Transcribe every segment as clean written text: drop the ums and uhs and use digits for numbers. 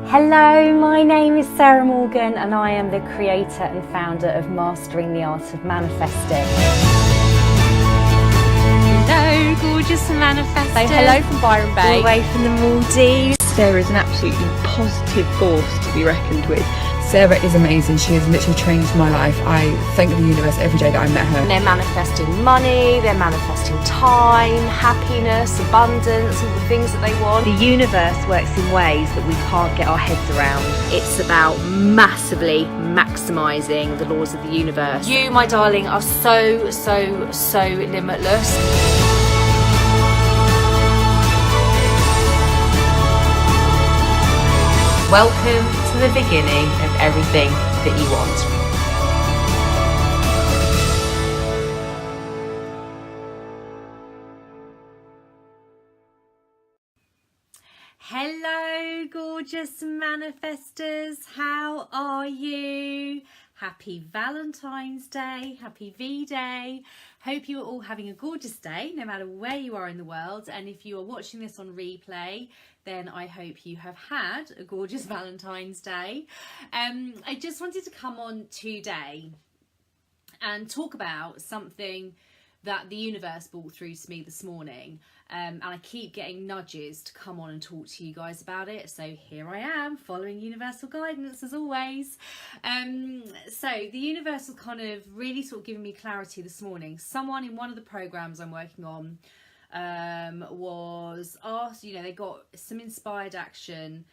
Hello, my name is Sarah Morgan and I am the creator and founder of Mastering the Art of Manifesting. Hello, gorgeous manifestors. Say hello from Byron Bay. All the way from the Maldives. Sarah is an absolutely positive force to be reckoned with. Sarah is amazing. She has literally changed my life. I thank the universe every day that I met her. They're manifesting money, they're manifesting time, happiness, abundance, all the things that they want. The universe works in ways that we can't get our heads around. It's about massively maximising the laws of the universe. You, my darling, are so limitless. Welcome to the beginning of everything that you want. Hello, gorgeous manifestors. How are you? Happy Valentine's Day, happy V-Day. Hope you are all having a gorgeous day, no matter where you are in the world. And if you are watching this on replay, then I hope you have had a gorgeous Valentine's Day. I just wanted to come on today and talk about something that the universe brought through to me this morning. And I keep getting nudges to come on and talk to you guys about it. So here I am, following universal guidance as always. So the universe was kind of really sort of giving me clarity this morning. Someone in one of the programs I'm working on was asked, they got some inspired action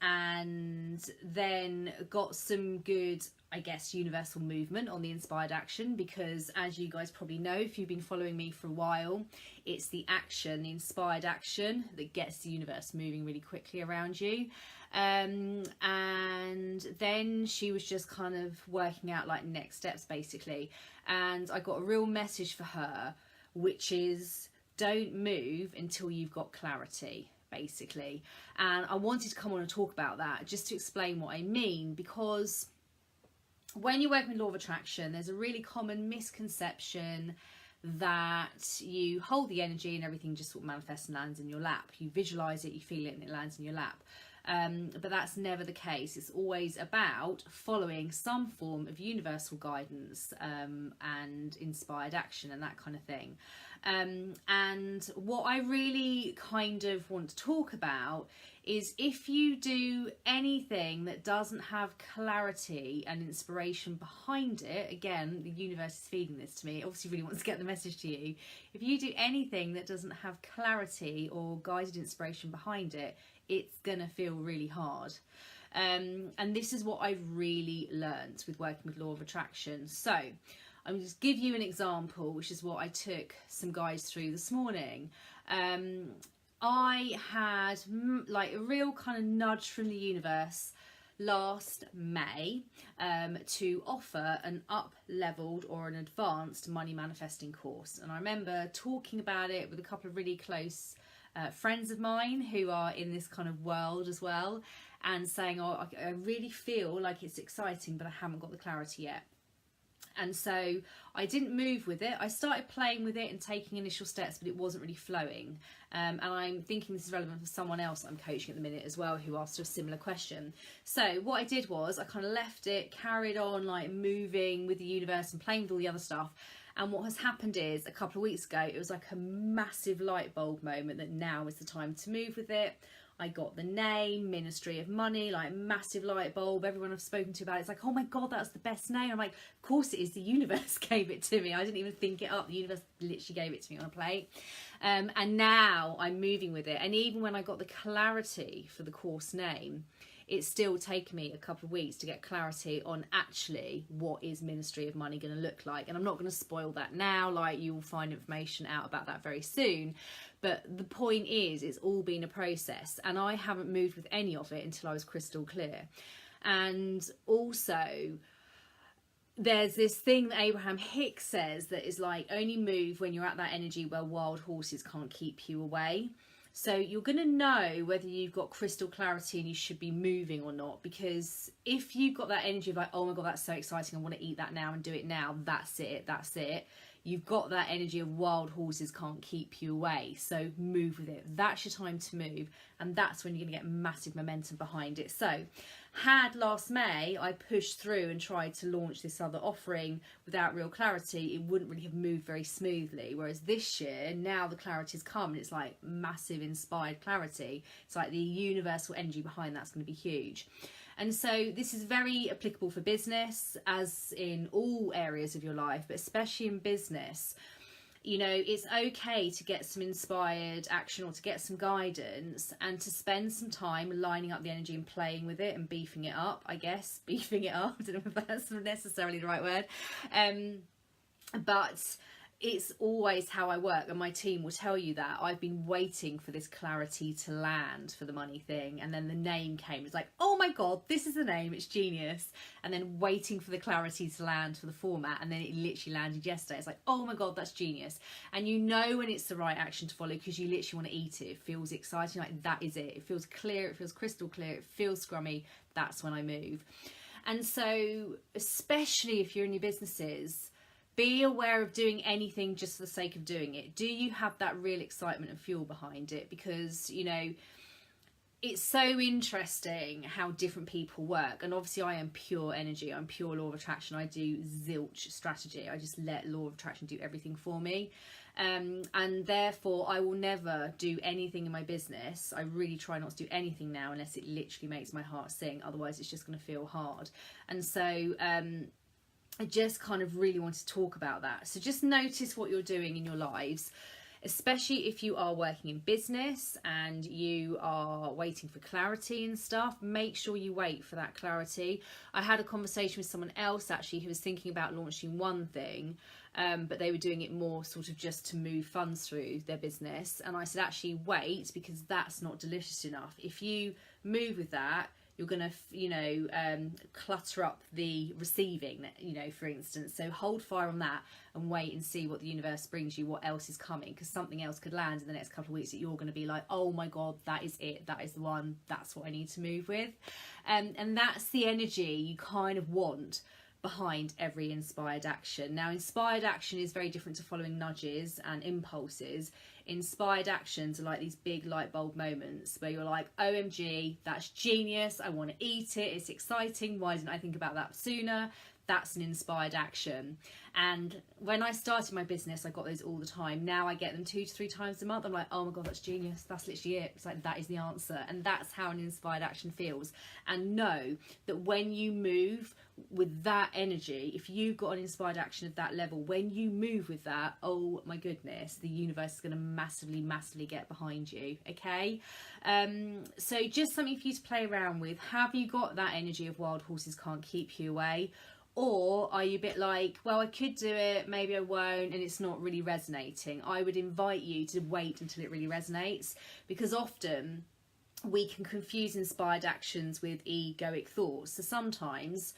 and then got some good, I guess, universal movement on the inspired action, because as you guys probably know, if you've been following me for a while, it's the action, the inspired action, that gets the universe moving really quickly around you. And then she was just kind of working out like next steps basically. And I got a real message for her, which is don't move until you've got clarity, basically. And I wanted to come on and talk about that just to explain what I mean, because when you're working with law of attraction, there's a really common misconception that you hold the energy and everything just sort of manifests and lands in your lap. You visualize it, you feel it, and it lands in your lap. But that's never the case. It's always about following some form of universal guidance and inspired action and that kind of thing. And what I really kind of want to talk about is if you do anything that doesn't have clarity and inspiration behind it, again, the universe is feeding this to me, it obviously really wants to get the message to you. If you do anything that doesn't have clarity or guided inspiration behind it, it's gonna feel really hard. And this is what I've really learnt with working with law of attraction. So I'm just give you an example, which is what I took some guys through this morning. I had like a real kind of nudge from the universe last May to offer an up-leveled or an advanced money manifesting course. And I remember talking about it with a couple of really close friends of mine who are in this kind of world as well, and saying, oh, I really feel like it's exciting, but I haven't got the clarity yet. And so I didn't move with it. I started playing with it and taking initial steps, but it wasn't really flowing. And I'm thinking this is relevant for someone else I'm coaching at the minute as well, who asked a similar question. So what I did was I kind of left it, carried on like moving with the universe and playing with all the other stuff. And what has happened is a couple of weeks ago, it was like a massive light bulb moment that now is the time to move with it. I got the name, Ministry of Money, like massive light bulb. Everyone I've spoken to about it's like, oh my God, that's the best name. I'm like, of course it is. The universe gave it to me. I didn't even think it up. The universe literally gave it to me on a plate. And now I'm moving with it. And even when I got the clarity for the course name, it's still taken me a couple of weeks to get clarity on actually what is Ministry of Money going to look like. And I'm not going to spoil that now, like you will find information out about that very soon. But the point is, it's all been a process, and I haven't moved with any of it until I was crystal clear. And also, there's this thing that Abraham Hicks says that is like, only move when you're at that energy where wild horses can't keep you away. So you're going to know whether you've got crystal clarity and you should be moving or not, because if you've got that energy of like, oh my God, that's so exciting, I want to eat that now and do it now, that's it, You've got that energy of wild horses can't keep you away, so move with it. That's your time to move, and that's when you're going to get massive momentum behind it. So had last May I pushed through and tried to launch this other offering without real clarity, it wouldn't really have moved very smoothly. Whereas this year, now the clarity's come and it's like massive inspired clarity. It's like the universal energy behind that's going to be huge. And so this is very applicable for business, as in all areas of your life, but especially in business. You know, it's okay to get some inspired action or to get some guidance and to spend some time lining up the energy and playing with it and beefing it up, I guess. Beefing it up, I don't know if that's necessarily the right word. But it's always how I work, and my team will tell you that. I've been waiting for this clarity to land for the money thing, and then the name came. It's like, oh my god, this is the name, it's genius. And then waiting for the clarity to land for the format, and then it literally landed yesterday. It's like, oh my god, that's genius. And you know when it's the right action to follow because you literally want to eat it. It feels exciting, like that is it. It feels clear, it feels crystal clear, it feels scrummy. That's when I move. And so, especially if you're in your businesses, be aware of doing anything just for the sake of doing it. Do you have that real excitement and fuel behind it? Because, you know, it's so interesting how different people work. And obviously I am pure energy. I'm pure law of attraction. I do zilch strategy. I just let law of attraction do everything for me. And therefore I will never do anything in my business. I really try not to do anything now unless it literally makes my heart sing. Otherwise it's just going to feel hard. And so I just kind of really want to talk about that. So just notice what you're doing in your lives, especially if you are working in business and you are waiting for clarity and stuff. Make sure you wait for that clarity. I had a conversation with someone else actually who was thinking about launching one thing, but they were doing it more sort of just to move funds through their business. And I said, actually wait, because that's not delicious enough. If you move with that, you're going to, you know, clutter up the receiving, you know, for instance. So hold fire on that and wait and see what the universe brings you, what else is coming, because something else could land in the next couple of weeks that you're going to be like, oh my God, that is it. That is the one. That's what I need to move with. And that's the energy you kind of want behind every inspired action. Now, inspired action is very different to following nudges and impulses. Inspired actions are like these big light bulb moments where you're like, OMG, that's genius, I want to eat it, it's exciting, why didn't I think about that sooner? That's an inspired action. And when I started my business, I got those all the time. Now I get them 2 to 3 times a month. I'm like, oh my God, that's genius. That's literally it. It's like, that is the answer. And that's how an inspired action feels. And know that when you move with that energy, if you've got an inspired action at that level, when you move with that, oh my goodness, the universe is going to massively get behind you. Okay. So just something for you to play around with. Have you got that energy of wild horses can't keep you away? Or are you a bit like, well, I could do it, maybe I won't, and it's not really resonating? I would invite you to wait until it really resonates, because often we can confuse inspired actions with egoic thoughts. So sometimes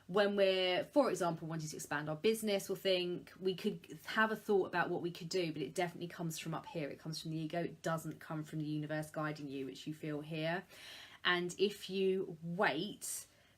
when we're, for example, wanting to expand our business, we'll think we could have a thought about what we could do, but it definitely comes from up here. It comes from the ego. It doesn't come from the universe guiding you, which you feel here. And if you wait,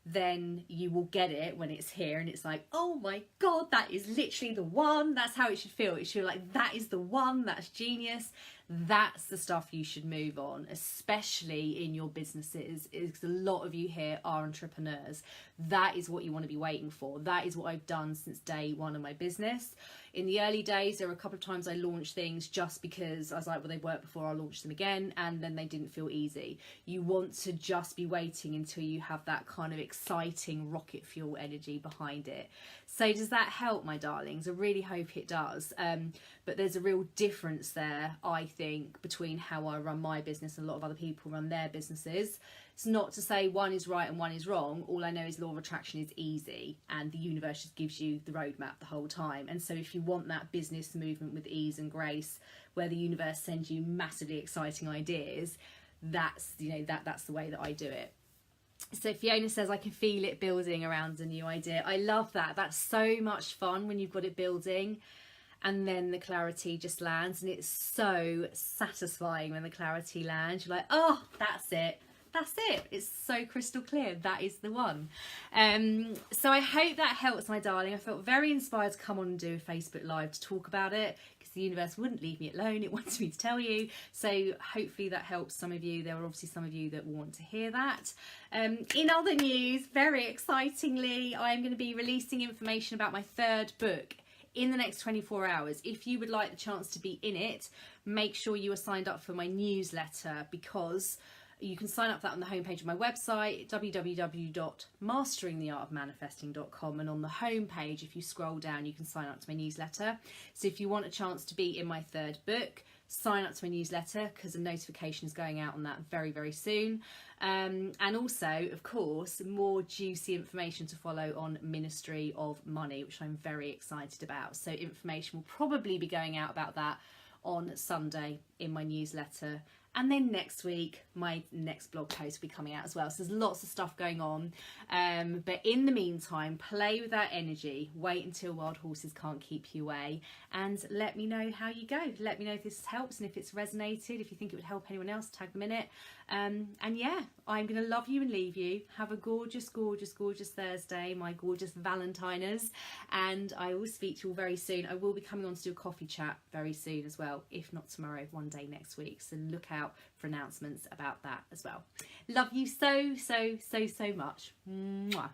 then you will get it when it's here, and it's like, oh my God, that is literally the one. That's how it should feel. It should feel like, that is the one, that's genius. That's the stuff you should move on, especially in your businesses, because a lot of you here are entrepreneurs. That is what you want to be waiting for. That is what I've done since day one of my business. In the early days, there were a couple of times I launched things just because I was like, well, they worked before, I'll launch them again, and then they didn't feel easy. You want to just be waiting until you have that kind of exciting rocket fuel energy behind it. So does that help, my darlings? I really hope it does. But there's a real difference there, I think, between how I run my business and a lot of other people run their businesses. It's not to say one is right and one is wrong. All I know is law of attraction is easy, and the universe just gives you the roadmap the whole time. And so if you want that business movement with ease and grace, where the universe sends you massively exciting ideas, that's, you know, that's the way that I do it. So Fiona says, I can feel it building around a new idea. I love that. That's so much fun when you've got it building and then the clarity just lands, and it's so satisfying when the clarity lands. You're like, oh, that's it. that's it. It's so crystal clear. That is the one. So I hope that helps, my darling. I felt very inspired to come on and do a Facebook Live to talk about it, because the universe wouldn't leave me alone. It wants me to tell you. So hopefully that helps some of you. There are obviously some of you that will want to hear that. In other news, very excitingly, I'm going to be releasing information about my third book in the next 24 hours. If you would like the chance to be in it, make sure you are signed up for my newsletter, because you can sign up for that on the homepage of my website, www.masteringtheartofmanifesting.com, and on the homepage, if you scroll down, you can sign up to my newsletter. So if you want a chance to be in my third book, sign up to my newsletter, because a notification is going out on that very, very soon. And also, of course, more juicy information to follow on Ministry of Money, which I'm very excited about. So information will probably be going out about that on Sunday in my newsletter. And then next week, my next blog post will be coming out as well. So there's lots of stuff going on. But in the meantime, play with that energy. Wait until wild horses can't keep you away. And let me know how you go. Let me know if this helps and if it's resonated. If you think it would help anyone else, tag them in it. And yeah, I'm going to love you and leave you. Have a gorgeous, gorgeous, gorgeous Thursday, my gorgeous Valentiners. And I will speak to you all very soon. I will be coming on to do a coffee chat very soon as well. If not tomorrow, one day next week. So look out for announcements about that as well. Love you so, so, so, so much. Mwah.